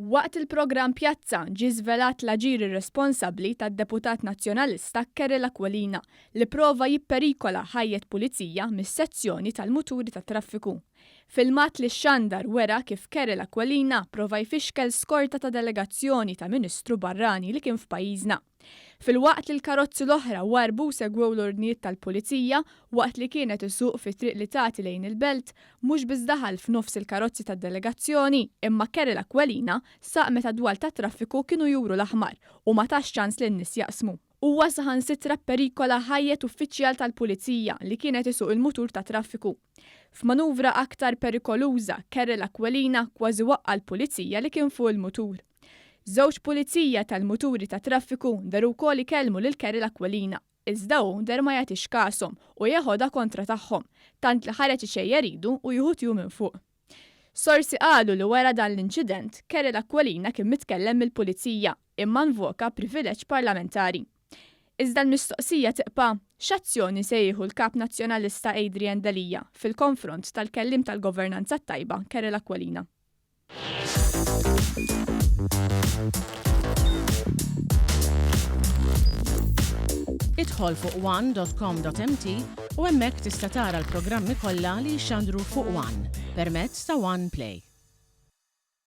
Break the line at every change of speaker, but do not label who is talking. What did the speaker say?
Waqt il-programm Pjazza ġie żvelat l-aġiri responsabbli tad-deputat nazzjonalista Kerel Aquilina li prova jipperikola ħajjet pulizija mis-sezzjoni tal-muturi tat-traffiku. Filmat li x-xandar wera kif Kerel Aquilina prova jfixkel skorta ta' delegazzjoni ta' Ministru Barrani li kien f'pajjiżna. Fil-waqt li l-karozzi l-oħra warbu segwew l-ordnijiet tal-pulizija waqt li kienet isuq fi triq li tagħti lejn il-belt, mhux biss daħal f'nofs il-karozzi tad-delegazzjoni, imma Kerel Aquilina saq meta dwal tat-traffiku kienu juru l-aħmar u ma tax ċans li n-nies jaqsmu. Huwa saħansitra perikola ħajjet uffiċjal tal-pulizija li kienet isuq il-mutur ta' traffiku. F'manuvra aktar perikoluża, Kerel Aquilina kważi waqqa l-pulizija li kien fuq il-mutur. Żewġ pulizija tal-muturi ta' traffiku daru wkoll ikellmu lil Kerel Aquilina, iżda hu der ma jagħtix kasom u jeħodha kontra tagħhom, tant li ħareġ ixejjer idu u jieħu tju minn fuq. Sorsi qalu li wara dan l-inċident Kerel Aquilina kien mitkellem mill-pulizija imma nvoka privileġġ parlamentari. Iżda l-mistoqsija tiqpa' x'azzjoni se jieħu l-kap nazzjonalista Adrian Dalija fil-konfront tal-kellim tal-governanza tajba Kerel Aquilina.
Idħol fuq one.com.mt u hemmhekk tista' tara l-programmi kollha li jxandru fuq One permezz ta' One Play.